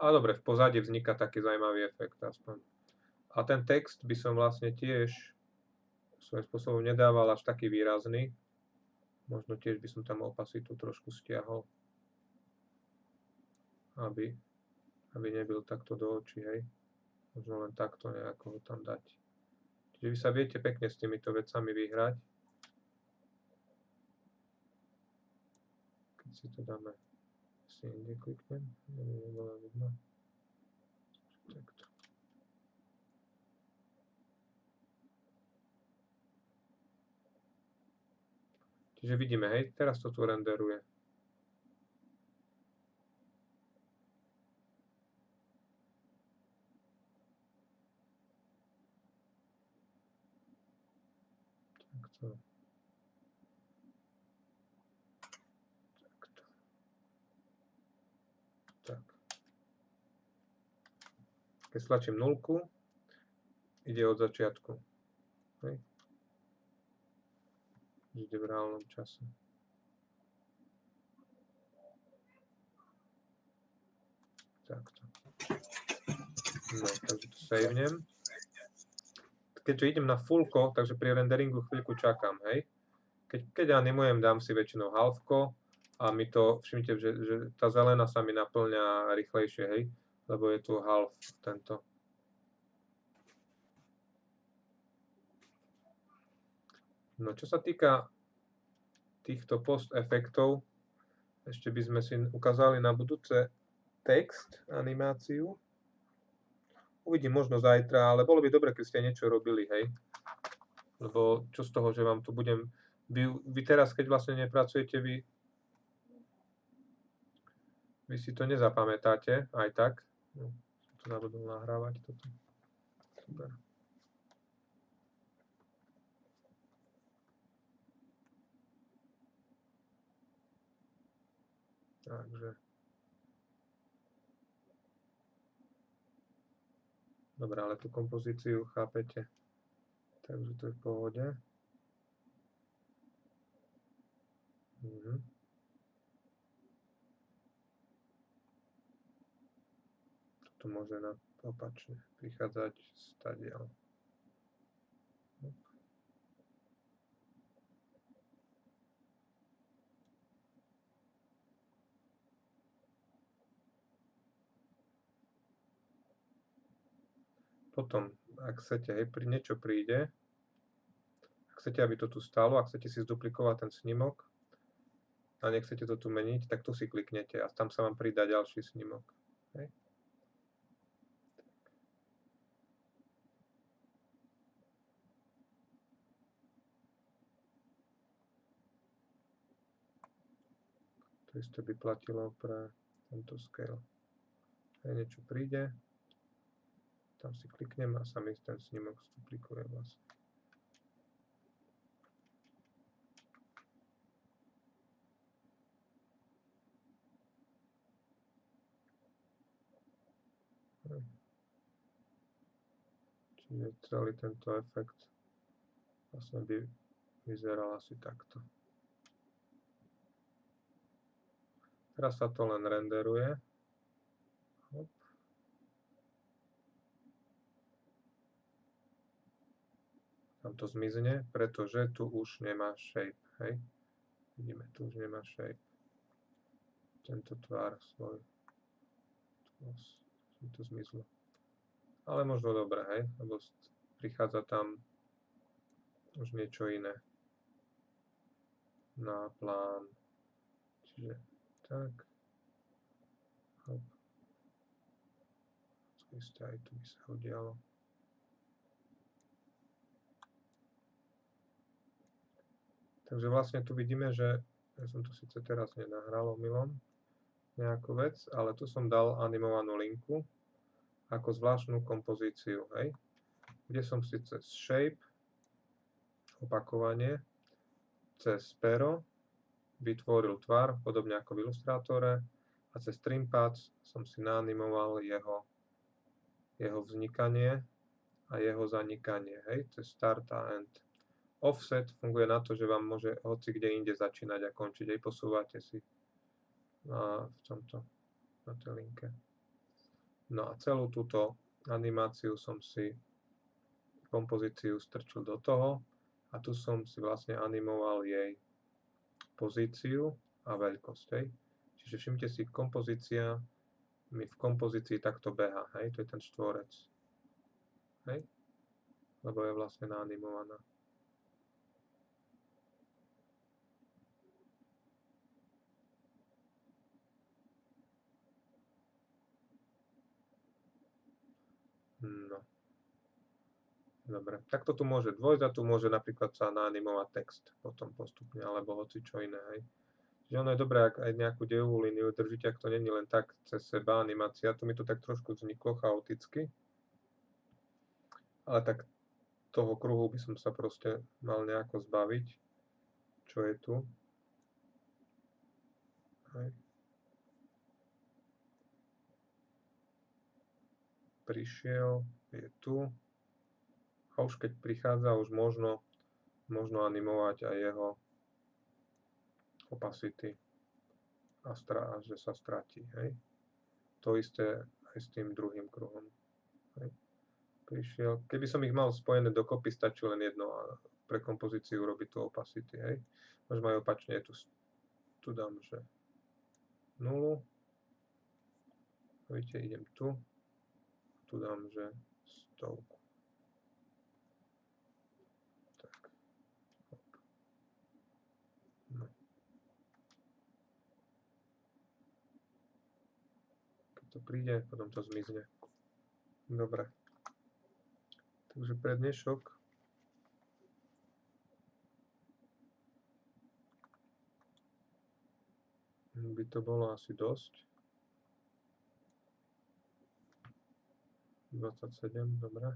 Speaker 1: A dobre, v pozadí vzniká taký zaujímavý efekt aspoň. A ten text by som vlastne tiež svojím spôsobom nedával až taký výrazný. Možno tiež by som tam opasitu trošku stiahol. Aby nebyl takto do očí, hej. Možno len takto nejako ho tam dať. Čiže vy sa viete pekne s týmito vecami vyhrať. Keď si to dáme, si inde kliknem, nebolo vidno. Takto. Čiže vidíme, hej, teraz to tu renderuje. Takto. Tak. Keď stlačím 0, ide od začiatku. Hej. Ide v reálnom čase. Takto. No, takže to savenem. Keďže idem na fullko, takže pri renderingu chvíľku čakám, hej. Keď animujem, dám si väčšinou halfko a mi to, všimnite, že tá zelená sa mi naplňa rýchlejšie, hej, lebo je tu half tento. No, čo sa týka týchto post-efektov, ešte by sme si ukázali na budúce text, animáciu. Uvidím možno zajtra, ale bolo by dobre, keď ste niečo robili, hej. Lebo čo z toho, že vám tu budem... Vy teraz, keď vlastne nepracujete, vy si to nezapamätáte, aj tak. No, som to zabudol nahrávať toto. Super. Takže... Dobre, ale tú kompozíciu chápete. Takže to je v pohode. Toto môže opačne prichádzať stadiaľ. Potom, ak chcete, hej, niečo príde, ak chcete, aby to tu stalo, ak chcete si zduplikovať ten snímok a nechcete to tu meniť, tak tu si kliknete a tam sa vám pridá ďalší snímok. Hej. To isté by platilo pre tento scale. Hej, niečo príde, tam si kliknem a sa mi ten snímok zduplikuje vlastne. Čiže celý tento efekt vlastne by vyzeral asi takto. Teraz sa to len renderuje. Hop. Tam to zmizne, pretože tu už nemá shape, hej. Vidíme, tu už nemá shape. Tento tvár svoj. To zmizlo. Ale možno dobre, hej, lebo prichádza tam už niečo iné na plán. Čiže tak. Hop. To isté aj tu by sa udialo. Takže vlastne tu vidíme, že ja som to síce teraz nenahral omylom nejakú vec, ale tu som dal animovanú linku ako zvláštnu kompozíciu, hej, kde som si cez shape, opakovanie, cez pero vytvoril tvar, podobne ako v Illustrátore, a cez trimpads som si naanimoval jeho vznikanie a jeho zanikanie, hej, cez start a end. Offset funguje na to, že vám môže hoci kde inde začínať a končiť, aj posúvate si v tomto, na tej linke. No a celú túto animáciu som si kompozíciu strčil do toho a tu som si vlastne animoval jej pozíciu a veľkosť, hej. Čiže všimte si, kompozícia mi v kompozícii takto beha, hej, to je ten štvorec, hej, lebo je vlastne naanimovaná. No. Dobre, takto tu môže dôjsť a tu môže napríklad sa naanimovať text potom postupne, alebo hoci čo iné, hej. Čiže ono je dobré, ak aj nejakú dejovú líniu držíte, ak to není len tak cez seba animácia. Tu mi to tak trošku vzniklo chaoticky. Ale tak toho kruhu by som sa proste mal nejako zbaviť. Čo je tu? Hej. Prišiel, je tu. A už keď prichádza, už možno animovať aj jeho opacity a že sa stratí, hej. To isté aj s tým druhým kruhom. Hej. Prišiel. Keby som ich mal spojené dokopy, stačí len jedno a pre kompozíciu robiť tú opacity, hej. Môžem aj opačne, tu dám, že 0. Vidíte, idem tu. Tu dám, že 100. Tak. Hop. No. Keď to príde, potom to zmizne. Dobre. Takže pre dnešok by to bolo asi dosť. 27, dobre.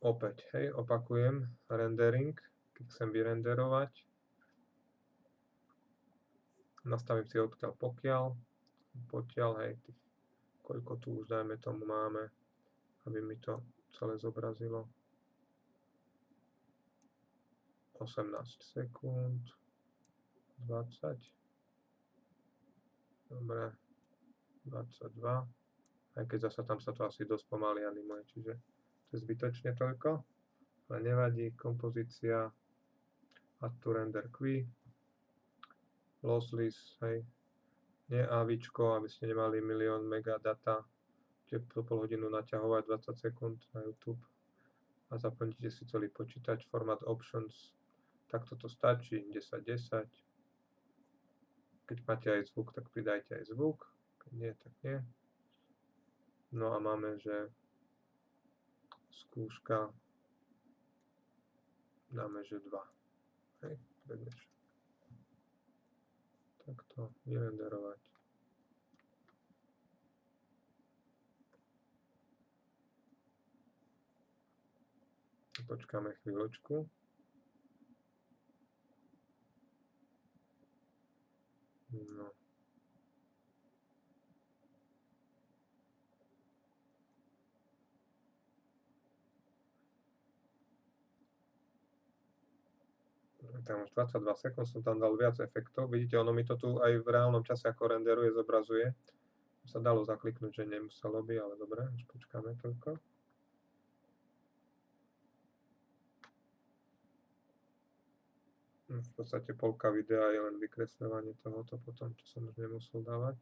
Speaker 1: Opäť, hej, opakujem, rendering, keď chcem vyrenderovať. Nastavím si odkiaľ pokiaľ, hej, koľko tu už, dajme tomu, máme, aby mi to celé zobrazilo. 18 sekúnd, 20, dobre, 22, aj keď zasa tam sa to asi dosť pomaly animuje, čiže to je zbytočne toľko, ale nevadí, kompozícia, add to render queue, lossless, hej, nie AVIčko, aby ste nemali milión megadata, čiže po pol hodinu naťahovať 20 sekúnd na YouTube a zaplníte si celý počítač, format options, tak toto stačí, 10:10. Keď máte aj zvuk, tak pridajte aj zvuk, keď nie, tak nie. No a máme, že skúška, dáme, že 2. Hej, predneš. Takto vyrenderovať. Počkáme chvíľočku. No. Tam už 22 sekúnd som tam dal viac efektov. Vidíte, ono mi to tu aj v reálnom čase ako renderuje, zobrazuje. Sa dalo zakliknúť, že nemuselo by, ale dobre, už počkáme toľko. V podstate polka videa je len vykresľovanie tohoto potom, čo som už nemusel dávať.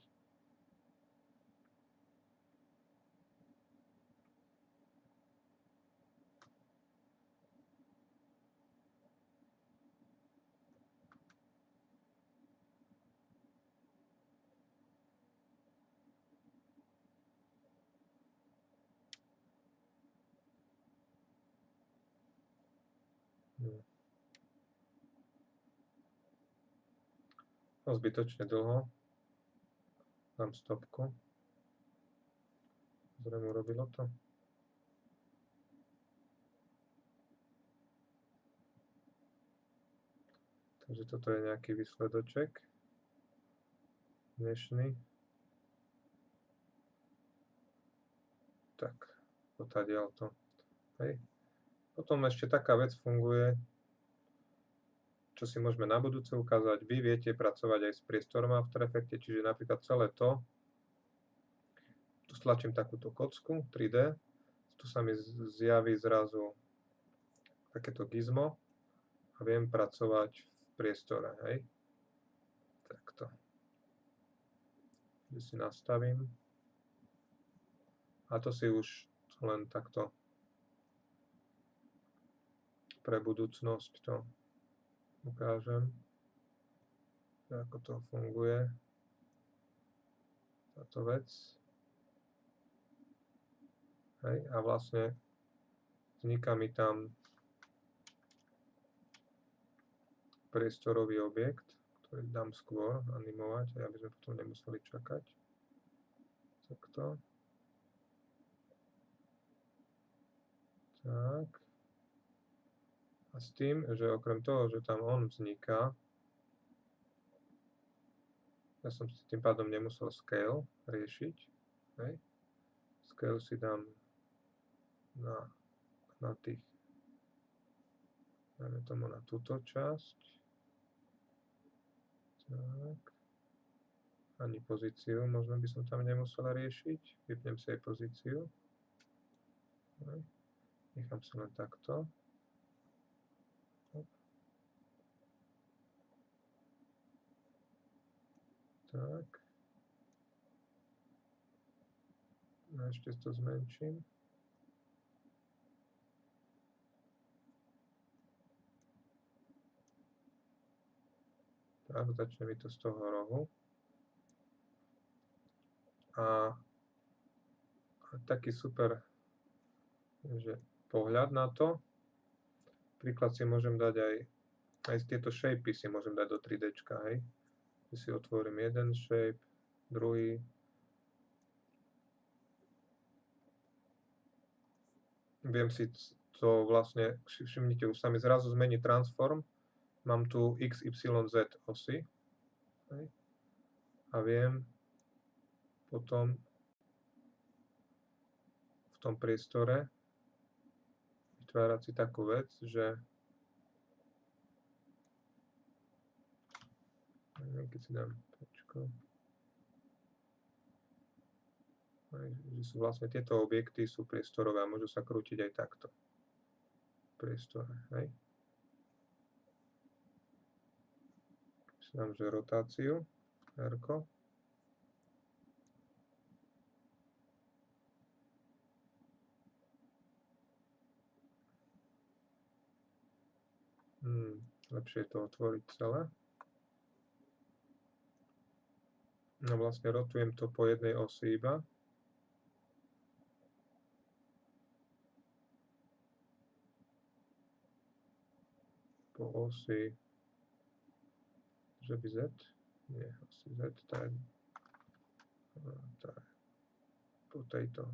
Speaker 1: No, zbytočne dlho. Dám stopku. Zrejme urobilo to. Takže toto je nejaký výsledoček. Dnešný. Tak, potadiaľ to. Hej. Potom ešte taká vec funguje, čo si môžeme na budúce ukázať. Vy viete pracovať aj s priestorom After Effects, čiže napríklad celé to. Tu stlačím takúto kocku 3D. Tu sa mi zjaví zrazu takéto gizmo a viem pracovať v priestore. Hej. Takto. Že si nastavím. A to si už len takto pre budúcnosť to ukážem, ako to funguje, táto vec. Hej, a vlastne vzniká mi tam priestorový objekt, ktorý dám skôr animovať, aby sme potom nemuseli čakať. Takto. Tak. A s tým, že okrem toho, že tam on vzniká, ja som si tým pádom nemusel scale riešiť. Hej. Scale si dám na tých, dajme tomu na túto časť. Tak. Ani pozíciu možno by som tam nemusel riešiť. Vypnem si aj pozíciu. Hej. Nechám si len takto. Tak. A ešte to zmenším. Tak, začne mi to z toho rohu. A taký super, že pohľad na to. Príklad si môžem dať aj z tieto shapey si môžem dať do 3Dčka, hej. Si otvorím jeden shape, druhý. Viem si to vlastne, všimnite, už sa mi zrazu zmení transform. Mám tu x, y, z osy. Hej. A viem potom v tom priestore vytvárať si takú vec, že keď si dám počko, že sú vlastne tieto objekty sú priestorové a môžu sa krútiť aj takto v priestore, hej. Si dám, že rotáciu, R-ko. Lepšie je to otvoriť celé. No vlastne rotujem to po jednej osi iba. Po osi že by Z? Nie, asi Z, tá je po tejto.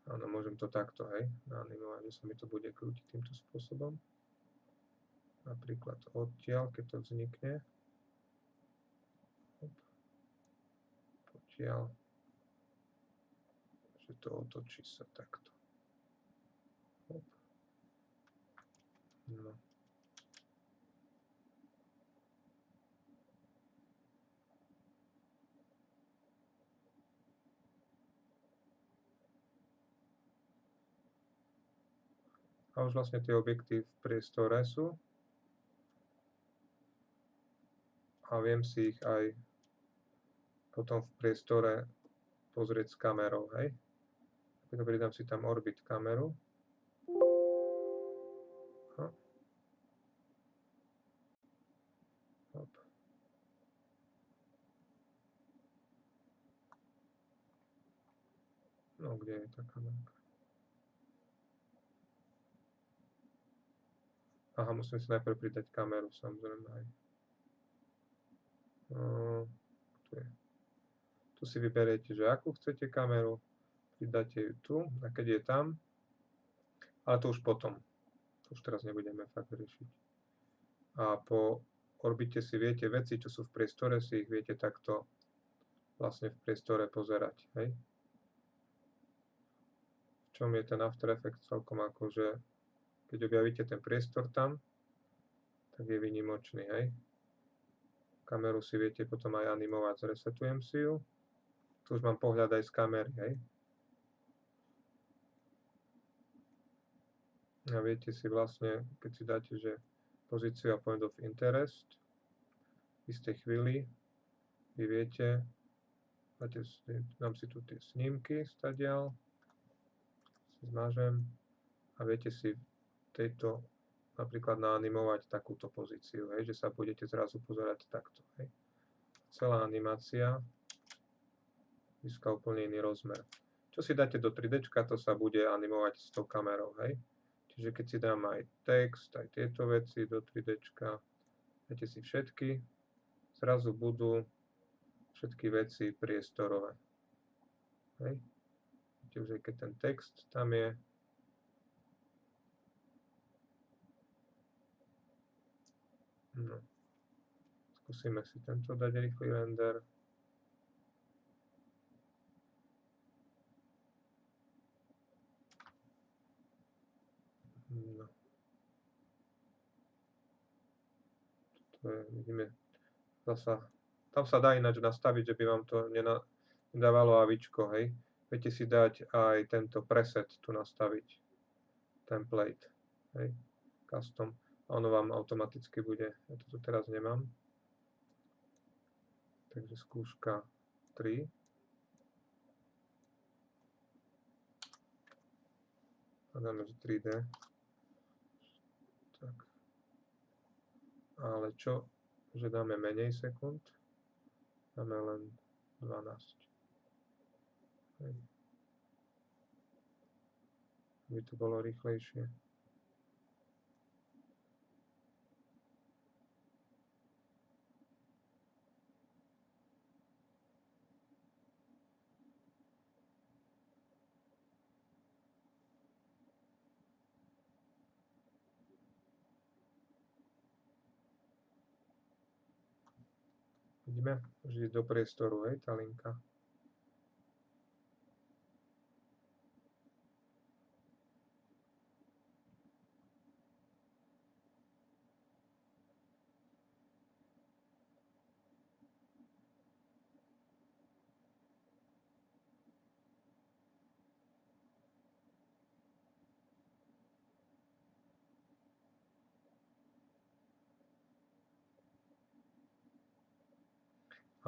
Speaker 1: Áno, môžem to takto, hej, naanimovať, že sa mi to bude krútiť týmto spôsobom. Napríklad odtiaľ, keď to vznikne. Potiaľ, že to otočí sa takto. Hop. No. A už vlastne tie objekty v priestore sú. A viem si ich aj potom v priestore pozrieť s kamerou, hej. Pridám si tam orbit kameru. Hop. Hop. No, kde je tá kamerka? Aha, musím si najprv pridať kameru, samozrejme aj. Tu je. Tu si vyberiete, že akú chcete kameru, pridáte ju tu, a keď je tam, ale to už potom. To už teraz nebudeme fakt riešiť. A po orbite si viete veci, čo sú v priestore, si ich viete takto vlastne v priestore pozerať, hej. V čom je ten After Effects celkom akože, keď objavíte ten priestor tam, tak je výnimočný, hej. Kameru si viete potom aj animovať, zresetujem si ju. Tu už mám pohľad aj z kamery, hej. A viete si vlastne, keď si dáte, že pozíciu a point of interest, v istej chvíli vy viete, dám si tu tie snímky stadiaľ, si zmažem a viete si tejto napríklad naanimovať takúto pozíciu, hej, že sa budete zrazu pozerať takto, hej. Celá animácia získa úplne iný rozmer. Čo si dáte do 3D, to sa bude animovať s tou kamerou, hej. Čiže keď si dám aj text, aj tieto veci do 3D, dáte si všetky, zrazu budú všetky veci priestorové. Hej. Vidíte už aj keď ten text tam je. No. Skúsime si tento dať rýchly render. No. To je, vidíme, zasa, tam sa dá ináč nastaviť, že by vám to nedávalo avičko, hej. Viete si dať aj tento preset tu nastaviť, template, hej, custom, a ono vám automaticky bude, ja to tu teraz nemám. Takže skúška 3. A dáme 3D. Tak. Ale čo, že dáme menej sekúnd? Dáme len 12. Hej. Aby to bolo rýchlejšie. Vidíme, že do priestoru, hej, tá linka.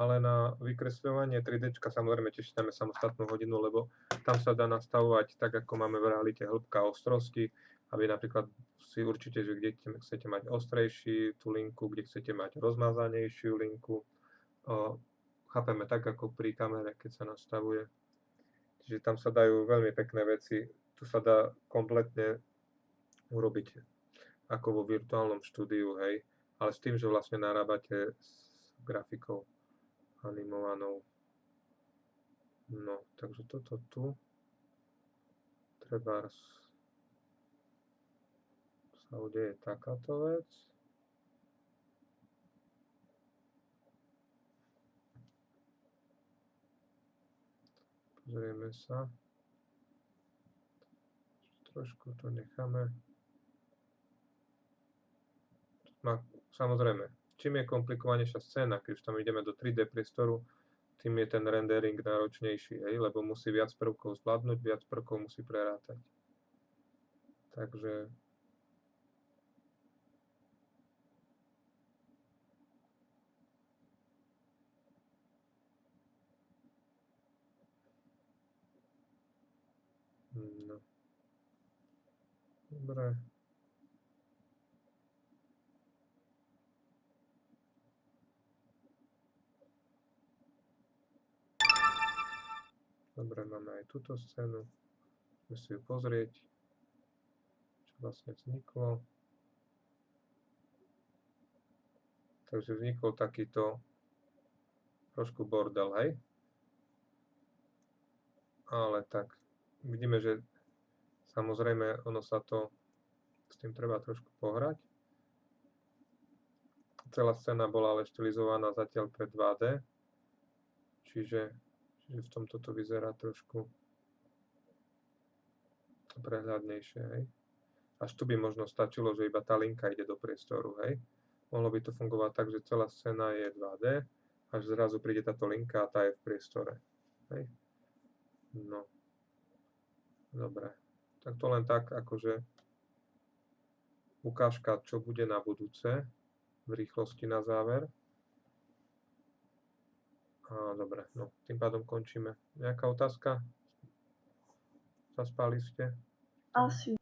Speaker 1: Ale na vykresľovanie 3D samozrejme tiež dáme samostatnú hodinu, lebo tam sa dá nastavovať tak, ako máme v realite hĺbka ostrosti, aby napríklad si určite, že kde chcete mať ostrejší tú linku, kde chcete mať rozmazanejšiu linku. Chápeme tak, ako pri kamere, keď sa nastavuje. Čiže tam sa dajú veľmi pekné veci. Tu sa dá kompletne urobiť ako vo virtuálnom štúdiu, hej. ale s tým, že vlastne narábate s grafikou animovanou. No, takže toto tu trebárs sa udeje takáto vec. Pozrieme sa. Trošku to necháme. Samozrejme, čím je komplikovanejšia scéna, keď už tam ideme do 3D priestoru, tým je ten rendering náročnejší, lebo musí viac prvkov zvládnuť, viac prvkov musí prerátať. Takže no. Dobre. Dobre, máme aj túto scénu. Musíme si ju pozrieť, čo vlastne vzniklo. Takže vznikol takýto trošku bordel, hej? Ale tak vidíme, že samozrejme ono sa to, s tým treba trošku pohrať. Celá scéna bola ale štilizovaná zatiaľ pre 2D, čiže v tomto to vyzerá trošku prehľadnejšie, hej. Až tu by možno stačilo, že iba tá linka ide do priestoru, hej. Mohlo by to fungovať tak, že celá scéna je 2D, až zrazu príde táto linka a tá je v priestore, hej. No. Dobre. Tak to len tak, akože ukážka, čo bude na budúce v rýchlosti na záver. Dobre, no tým pádom končíme. Nejaká otázka? Zaspali ste?
Speaker 2: Asi